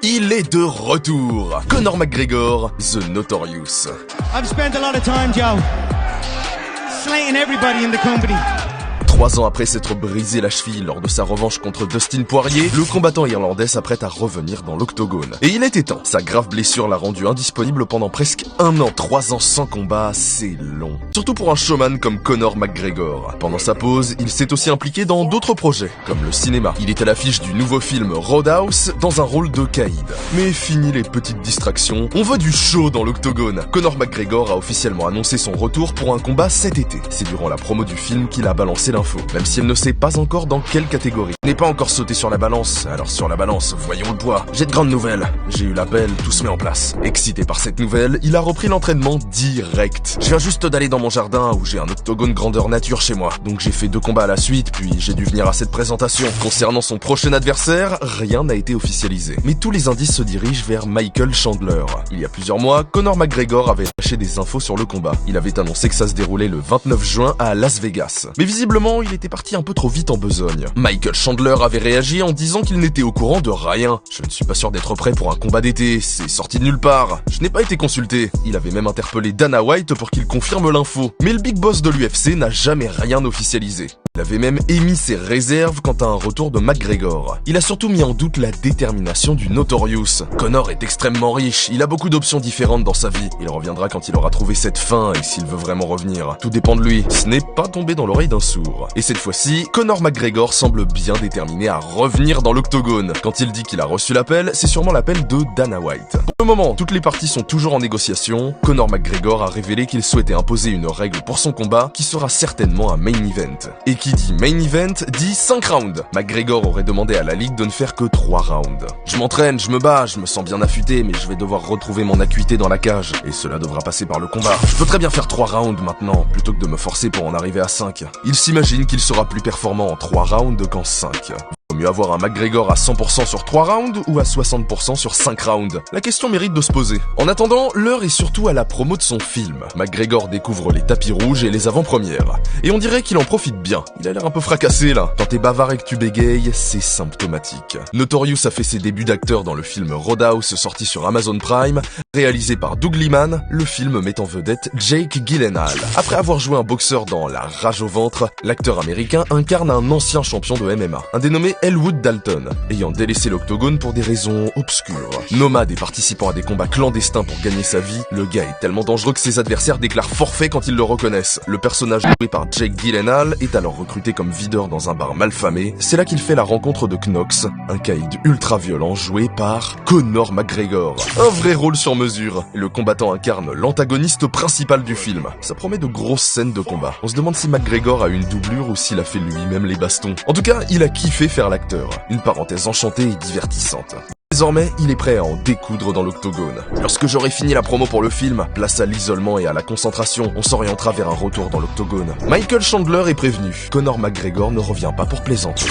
Il est de retour. Conor McGregor, The Notorious. I've spent a lot of time, Joe, slating everybody in the company. 3 ans après s'être brisé la cheville lors de sa revanche contre Dustin Poirier, le combattant irlandais s'apprête à revenir dans l'octogone. Et il était temps. Sa grave blessure l'a rendu indisponible pendant presque 1 an. 3 ans sans combat, c'est long. Surtout pour un showman comme Conor McGregor. Pendant sa pause, il s'est aussi impliqué dans d'autres projets, comme le cinéma. Il est à l'affiche du nouveau film Roadhouse, dans un rôle de caïd. Mais fini les petites distractions, on veut du show dans l'octogone. Conor McGregor a officiellement annoncé son retour pour un combat cet été. C'est durant la promo du film qu'il a balancé l'info. Même si elle ne sait pas encore dans quelle catégorie. Il n'est pas encore sauté sur la balance, alors sur la balance, voyons le poids. J'ai de grandes nouvelles. J'ai eu l'appel, tout se met en place. Excité par cette nouvelle, il a repris l'entraînement direct. Je viens juste d'aller dans mon jardin où j'ai un octogone grandeur nature chez moi. Donc j'ai fait 2 combats à la suite, puis j'ai dû venir à cette présentation. Concernant son prochain adversaire, rien n'a été officialisé. Mais tous les indices se dirigent vers Michael Chandler. Il y a plusieurs mois, Conor McGregor avait lâché des infos sur le combat. Il avait annoncé que ça se déroulait le 29 juin à Las Vegas. Mais visiblement, il était parti un peu trop vite en besogne. Michael Chandler avait réagi en disant qu'il n'était au courant de rien. Je ne suis pas sûr d'être prêt pour un combat d'été, c'est sorti de nulle part. Je n'ai pas été consulté. Il avait même interpellé Dana White pour qu'il confirme l'info. Mais le big boss de l'UFC n'a jamais rien officialisé. Il avait même émis ses réserves quant à un retour de McGregor. Il a surtout mis en doute la détermination du Notorious. Conor est extrêmement riche, il a beaucoup d'options différentes dans sa vie. Il reviendra quand il aura trouvé cette fin et s'il veut vraiment revenir. Tout dépend de lui. Ce n'est pas tombé dans l'oreille d'un sourd. Et cette fois-ci, Conor McGregor semble bien déterminé à revenir dans l'octogone. Quand il dit qu'il a reçu l'appel, c'est sûrement l'appel de Dana White. Pour le moment, toutes les parties sont toujours en négociation. Conor McGregor a révélé qu'il souhaitait imposer une règle pour son combat qui sera certainement un main event. Et qui dit main event dit 5 rounds. McGregor aurait demandé à la ligue de ne faire que 3 rounds. Je m'entraîne, je me bats, je me sens bien affûté, mais je vais devoir retrouver mon acuité dans la cage. Et cela devra passer par le combat. Je peux très bien faire 3 rounds maintenant, plutôt que de me forcer pour en arriver à 5. Il s'imagine qu'il sera plus performant en 3 rounds qu'en 5. Vaut mieux avoir un McGregor à 100% sur 3 rounds ou à 60% sur 5 rounds? La question mérite de se poser. En attendant, l'heure est surtout à la promo de son film. McGregor découvre les tapis rouges et les avant-premières. Et on dirait qu'il en profite bien. Il a l'air un peu fracassé là. Quand t'es bavard et que tu bégayes, c'est symptomatique. Notorious a fait ses débuts d'acteur dans le film Roadhouse sorti sur Amazon Prime. Réalisé par Doug Liman, le film met en vedette Jake Gyllenhaal. Après avoir joué un boxeur dans La Rage au ventre, l'acteur américain incarne un ancien champion de MMA, un dénommé Elwood Dalton, ayant délaissé l'octogone pour des raisons obscures. Nomade et participant à des combats clandestins pour gagner sa vie, le gars est tellement dangereux que ses adversaires déclarent forfait quand ils le reconnaissent. Le personnage joué par Jake Gyllenhaal est alors recruté comme videur dans un bar malfamé. C'est là qu'il fait la rencontre de Knox, un caïd ultra violent joué par Conor McGregor. Un vrai rôle sur mesure. Le combattant incarne l'antagoniste principal du film. Ça promet de grosses scènes de combat. On se demande si McGregor a une doublure ou s'il a fait lui-même les bastons. En tout cas, il a kiffé faire l'acteur. Une parenthèse enchantée et divertissante. Désormais, il est prêt à en découdre dans l'octogone. Lorsque j'aurai fini la promo pour le film, place à l'isolement et à la concentration, on s'orientera vers un retour dans l'octogone. Michael Chandler est prévenu. Conor McGregor ne revient pas pour plaisanter.